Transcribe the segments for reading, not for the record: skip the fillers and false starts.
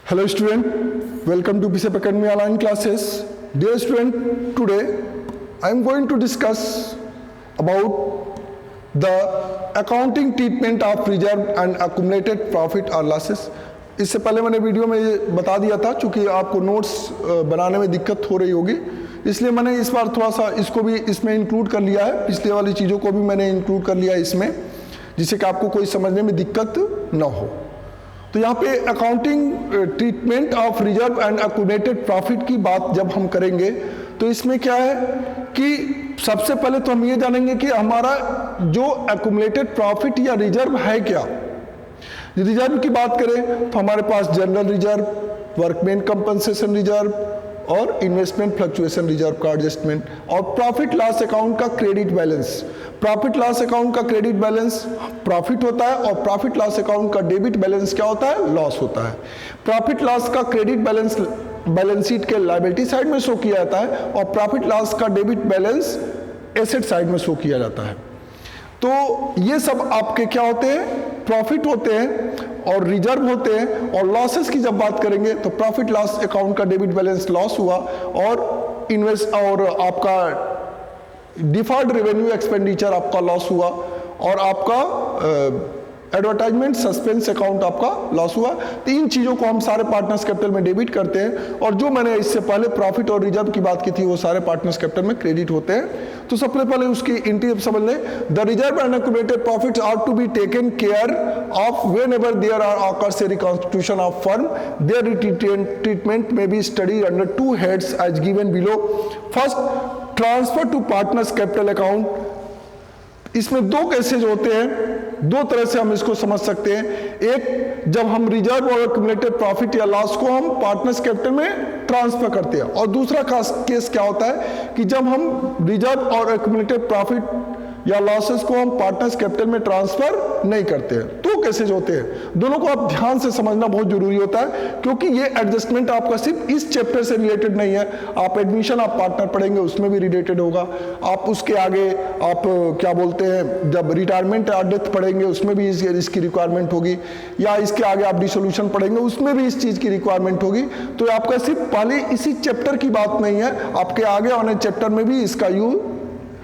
Hello student, welcome to BCEP Academy online classes. Dear student, today I am going to discuss about the accounting treatment of reserve and accumulated profit or losses. इससे पहले मैंने video में बता दिया था, चूँकि आपको notes बनाने में दिक्कत हो रही होगी, इसलिए मैंने इस बार थोड़ा सा इसको भी इसमें इंक्लूड कर लिया है। पिछले वाली चीज़ों को भी मैंने इंक्लूड कर लिया है इसमें, जिससे कि आपको कोई समझने में दिक्कत न हो। तो यहाँ पे accounting treatment of reserve and accumulated profit की बात जब हम करेंगे तो इसमें क्या है कि सबसे पहले तो हम ये जानेंगे कि हमारा जो एक्यूमुलेटेड प्रॉफिट या रिजर्व है क्या। रिजर्व की बात करें तो हमारे पास general reserve, workman compensation reserve और इन्वेस्टमेंट फ्लक्चुएशन रिजर्व का एडजस्टमेंट, और प्रॉफिट लॉस अकाउंट का credit balance. Profit loss account का क्रेडिट बैलेंस प्रॉफिट होता है और प्रॉफिट लॉस अकाउंट का डेबिट बैलेंस क्या होता है, लॉस होता है। प्रॉफिट लॉस का क्रेडिट बैलेंस बैलेंस शीट के लायबिलिटी साइड में शो किया जाता है और प्रॉफिट लॉस का डेबिट बैलेंस एसेट साइड में शो किया जाता है। तो ये सब आपके क्या होते हैं, प्रॉफिट होते हैं और रिजर्व होते हैं। और लॉसेस की जब बात करेंगे तो प्रॉफिट लॉस अकाउंट का डेबिट बैलेंस लॉस हुआ और इन्वेस्ट और आपका डिफर्ड रेवेन्यू एक्सपेंडिचर आपका लॉस हुआ और आपका एडवर्टाइजमेंट सस्पेंस अकाउंट आपका लॉस हुआ। तीन चीज़ों को हम सारे पार्टनर्स कैपिटल में डेबिट करते हैं और जो मैंने इससे पहले प्रॉफिट और रिजर्व की बात की थी वो सारे पार्टनर्स कैपिटल में क्रेडिट होते हैं। तो सबसे पहले उसकी इंटीरियर समझ लें। The reserve and accumulated profits are to be taken care of whenever there are occurs a reconstitution of firm. Their treatment में be studied under two heads as given below. First, transfer to partners capital account. इसमें दो cases होते हैं, दो तरह से हम इसको समझ सकते हैं। एक, जब हम रिजर्व और एक्यूमुलेटेड प्रॉफिट या लॉस को हम पार्टनर्स कैपिटल में ट्रांसफर करते हैं, और दूसरा केस क्या होता है कि जब हम रिजर्व और एक्यूमुलेटेड प्रॉफिट या लॉसेस को हम पार्टनर्स कैपिटल में ट्रांसफर नहीं करते हैं। दो केसेज होते हैं, दोनों को आप ध्यान से समझना बहुत जरूरी होता है, क्योंकि ये एडजस्टमेंट आपका सिर्फ इस चैप्टर से रिलेटेड नहीं है। आप एडमिशन आप पार्टनर पढ़ेंगे उसमें भी रिलेटेड होगा, आप उसके आगे आप क्या बोलते हैं जब रिटायरमेंट या डेथ पढ़ेंगे उसमें भी इसकी रिक्वायरमेंट होगी, या इसके आगे आप डिसोल्यूशन पढ़ेंगे उसमें भी इस चीज़ की रिक्वायरमेंट होगी। तो आपका सिर्फ पहले इसी चैप्टर की बात नहीं है, आपके आगे आने चैप्टर में भी इसका यूज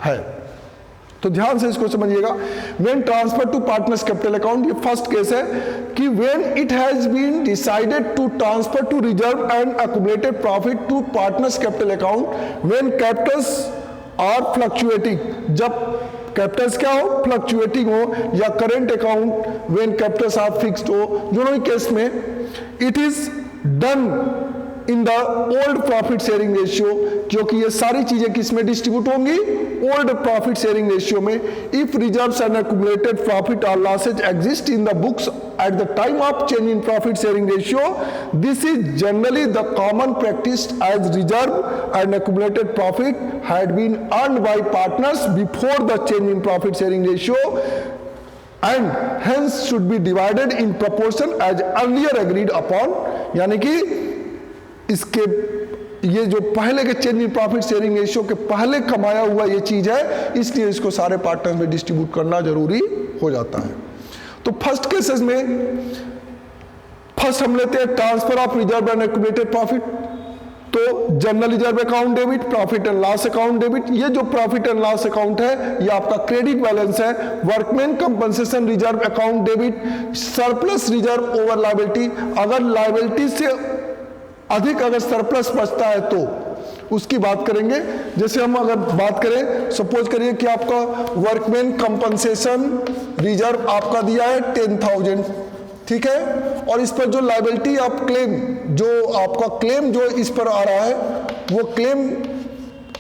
है। तो ध्यान से इसको समझिएगा। When transfer to partners capital account, ये फर्स्ट केस है कि when it has been decided to transfer to reserve and accumulated profit to partners capital account when capitals are fluctuating. जब कैपिटल्स क्या हो, फ्लक्चुएटिंग हो, या current account when capitals are fixed हो, दोनों ही केस में it is done in the old profit sharing ratio, क्योंकि ये सारी चीजें किसमें डिस्ट्रीब्यूट होंगी, ओल्ड प्रॉफिट शेयरिंग रेशियो में। If reserves and accumulated profit और losses exist in the books at the time of change in profit sharing ratio, this is generally the common practice as reserve and accumulated profit had been earned by partners before the change in profit sharing ratio and hence should be divided in proportion as earlier agreed upon। यानी कि इसके ये जो पहले के change in profit sharing ratio के पहले कमाया हुआ ये चीज है, इसलिए इसको सारे पार्टनर्स में डिस्ट्रीब्यूट करना जरूरी हो जाता है। तो फर्स्ट केसेस में फर्स्ट हम लेते हैं transfer of reserve and accumulated profit. तो general reserve account debit, profit and loss account debit. ये जो प्रॉफिट एंड लॉस अकाउंट है ये आपका क्रेडिट बैलेंस है। Workman compensation reserve account debit, surplus reserve over liability. अगर लायबिलिटी से अधिक अगर सरप्लस बचता है तो उसकी बात करेंगे। जैसे हम अगर बात करें, सपोज करिए कि आपका वर्कमैन कंपनसेशन रिजर्व आपका दिया है 10,000, ठीक है, और इस पर जो लायबिलिटी आप क्लेम, जो आपका क्लेम जो इस पर आ रहा है वो क्लेम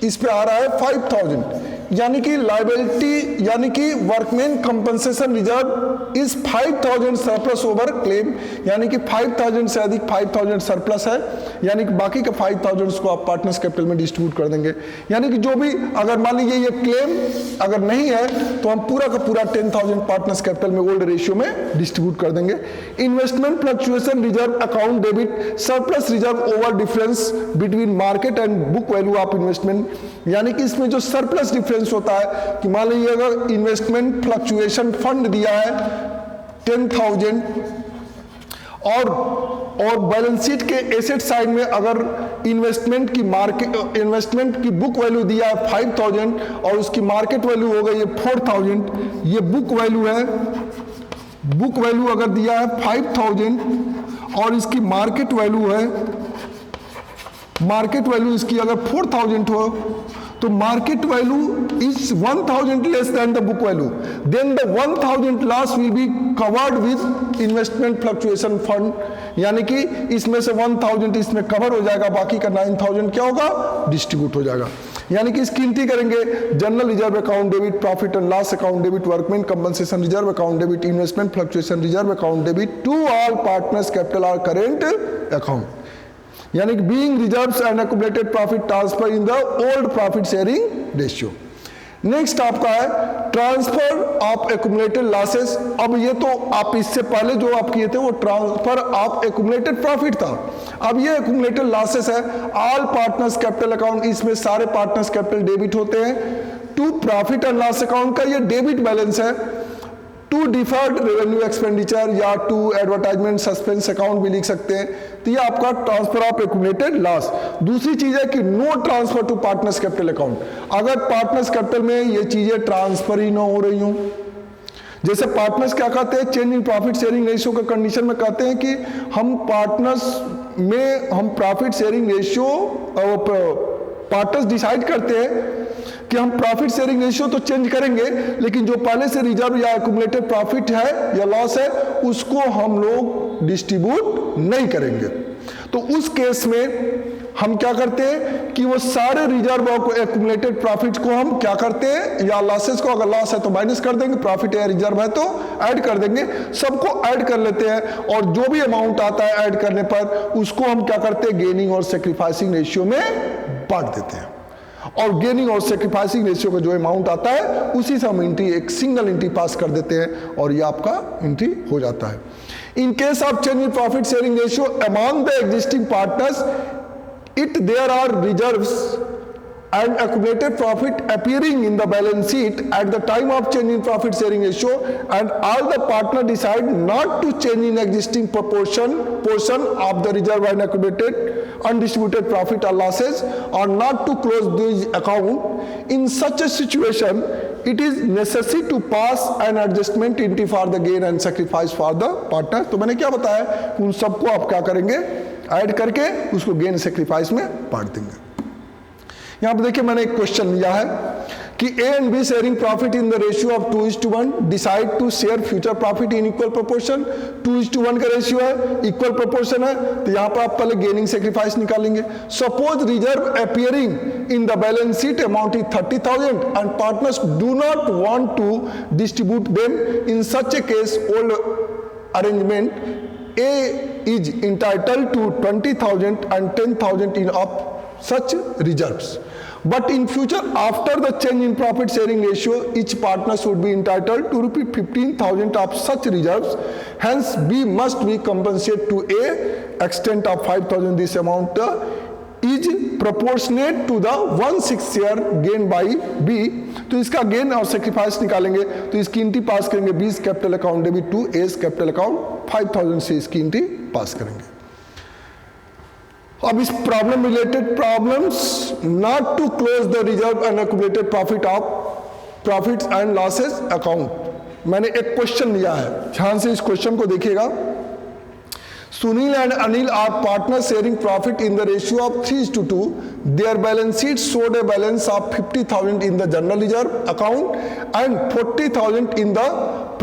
इस पे आ रहा है 5,000, यानी कि लायबिलिटी यानी कि workman compensation reserve is 5,000 surplus over claim, यानी कि 5,000 से अधिक 5,000 सरप्लस है, यानी कि बाकी के 5,000 को आप पार्टनर्स कैपिटल में डिस्ट्रीब्यूट कर देंगे। यानी कि जो भी अगर मान लीजिए ये क्लेम अगर नहीं है तो हम पूरा का पूरा 10,000 पार्टनर्स कैपिटल में ओल्ड रेशियो में डिस्ट्रीब्यूट कर देंगे। Investment fluctuation reserve account debit, surplus reserve over difference between market and book value of investment. यानी कि इसमें जो सरप्लस डिफरेंस होता है कि मान लीजिए अगर इन्वेस्टमेंट फ्लक्चुएशन फंड दिया है 10,000 और और बैलेंस शीट के एसेट साइड में अगर इन्वेस्टमेंट की बुक वैल्यू दिया है 5000 और उसकी मार्केट वैल्यू हो गई है 4000, ये बुक वैल्यू है, बुक वैल्यू अगर दिया है 5000 और इसकी मार्केट वैल्यू है, मार्केट वैल्यू इसकी अगर 4000 हो तो market value is 1000 less than the book value, then the 1000 loss will be covered with investment fluctuation fund, यानी कि इसमें से 1000 इसमें कवर हो जाएगा, बाकी का 9000 क्या होगा, डिस्ट्रीब्यूट हो जाएगा। यानी कि इसकी एंट्री करेंगे general reserve account debit, profit and loss account debit, workman compensation reserve account debit, investment fluctuation reserve account debit to all partners capital or current account, यानी कि being reserves and accumulated profit transfer in the old profit sharing ratio. Next आपका है transfer of accumulated losses. अब ये तो आप इससे पहले जो आप किए थे वो ट्रांसफर ऑफ एक्युमुलेटेड प्रॉफिट था, अब ये एक्युमुलेटेड लॉसेस है। ऑल पार्टनर्स कैपिटल अकाउंट, इसमें सारे पार्टनर्स कैपिटल डेबिट होते हैं। To profit and loss account का ये डेबिट बैलेंस है। टू डिफर्ड रेवेन्यू एक्सपेंडिचर या टू एडवर्टाइजमेंट सस्पेंस अकाउंट भी लिख सकते हैं। तो ये आपका ट्रांसफर ऑफ एक्युमुलेटेड लॉस। दूसरी चीज है कि no transfer to partners capital account, अगर पार्टनर्स कैपिटल में ये चीजें ट्रांसफर ही ना हो रही हूं, जैसे पार्टनर्स क्या कहते हैं, change in profit sharing ratio के कंडीशन में कहते हैं कि हम पार्टनर्स में हम profit sharing ratio partners decide करते हैं कि हम प्रॉफिट शेयरिंग रेशियो तो चेंज करेंगे, लेकिन जो पहले से रिजर्व या एक्युमुलेटेड प्रॉफिट है या लॉस है उसको हम लोग डिस्ट्रीब्यूट नहीं करेंगे। तो उस केस में हम क्या करते हैं कि वो सारे रिजर्व और एक्युमुलेटेड प्रॉफिट को हम क्या करते हैं, या लॉसेस को, अगर लॉस है तो माइनस कर देंगे, प्रॉफिट या रिजर्व है तो ऐड कर देंगे, सबको ऐड कर लेते हैं और जो भी अमाउंट आता है ऐड करने पर उसको हम क्या करते हैं, गेनिंग और सेक्रीफाइसिंग रेशियो में बांट देते हैं। और गेनिंग और सेक्रीफाइसिंग रेशियो का जो अमाउंट आता है उसी से हम एंट्री, एक सिंगल एंट्री पास कर देते हैं और ये आपका एंट्री हो जाता है। In case of change in profit sharing ratio among the existing partners, it there are reserves and accumulated profit appearing in the balance sheet at the time of change in profit sharing ratio, and all the partner decide not to change in existing portion of the reserve and accumulated undistributed profit or losses, or not to close this account. In such a situation it is necessary to pass an adjustment entry for the gain and sacrifice for the partner। तो मैंने क्या बताया, उन सबको आप क्या करेंगे, add करके उसको गेन सेक्रीफाइस में बांट देंगे। यहां पर देखिए मैंने एक क्वेश्चन लिया है कि A and B sharing profit in the ratio of 2:1, decide to share future profit in equal proportion. 2:1 का रेशियो है, इक्वल प्रोपोर्शन है, तो यहां पर आप पहले गेनिंग सेक्रीफाइस निकालेंगे। Suppose reserve appearing in the balance sheet amount is 30,000 and partners do not want to distribute them. In such a case old arrangement A is entitled to 20,000 and 10,000 in of such reserves, but in future after the change in profit sharing ratio each partner should be entitled to rupees 15,000 of such reserves, hence B must be compensated to A extent of 5,000. This amount is proportionate to the 1/6 share gained by B। तो इसका gain और sacrifice निकालेंगे, तो इसकी entry pass करेंगे B's capital account debit to A's capital account 5,000 से इसकी entry pass करेंगे। अब इस problem related problems, not to close the reserve and accumulated profit of profits and losses account. मैंने एक क्वेश्चन लिया है, ध्यान से इस क्वेश्चन को देखिएगा। Sunil and Anil are partners sharing profit in the ratio of 3:2. Their balance sheet showed a balance of 50,000 in the general reserve account and 40,000 in the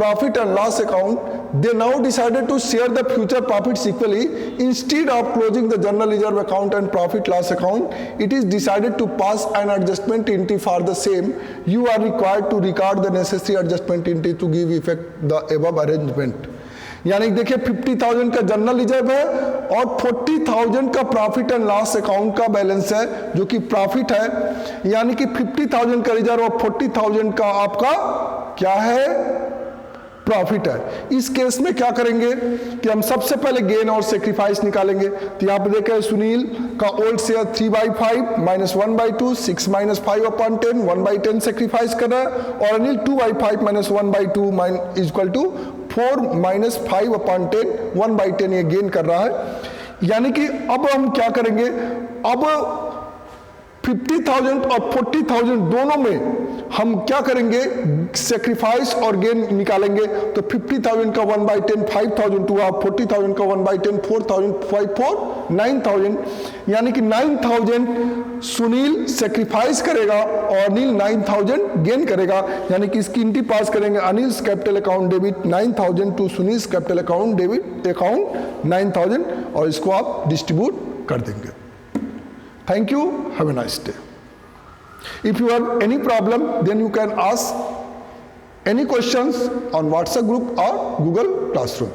profit and loss account. They now decided to share the future profits equally. Instead of closing the general reserve account and profit loss account, it is decided to pass an adjustment entry for the same. You are required to record the necessary adjustment entry to give effect the above arrangement। यानी देखिए 50,000 का general reserve है और 40,000 का profit and loss account का balance है जो कि प्रॉफिट है, यानी कि 50,000 का रिजर्व और 40,000 का आपका क्या है, प्रॉफिट है। इस केस में क्या करेंगे कि हम सबसे पहले गेन और सेक्रीफाइस निकालेंगे। तो यहाँ पे देखें सुनील का old share 3/5 minus 1/2, 6 minus 5/10, 1/10 sacrifice कर रहा है, और Anil 2/5 minus 1/2 equal to 4 minus 5/10, 1/10 ये गेन कर रहा है। यानी कि अब हम क्या करेंगे, अब 50,000 और 40,000 दोनों में हम क्या करेंगे, सेक्रीफाइस और गेन निकालेंगे। तो 50,000 का 1/10 5,000 हुआ, 40,000 का 1/10 4,000, 5 4 9,000, यानी कि 9,000 सुनील सेक्रीफाइस करेगा और अनिल 9,000 गेन करेगा। यानी कि इसकी इंटी पास करेंगे, Anil's capital account debit 9,000 to Sunil's capital account debit account 9,000, और इसको आप डिस्ट्रीब्यूट कर देंगे। Thank you. Have a nice day. If you have any problem, then you can ask any questions on WhatsApp group or Google Classroom.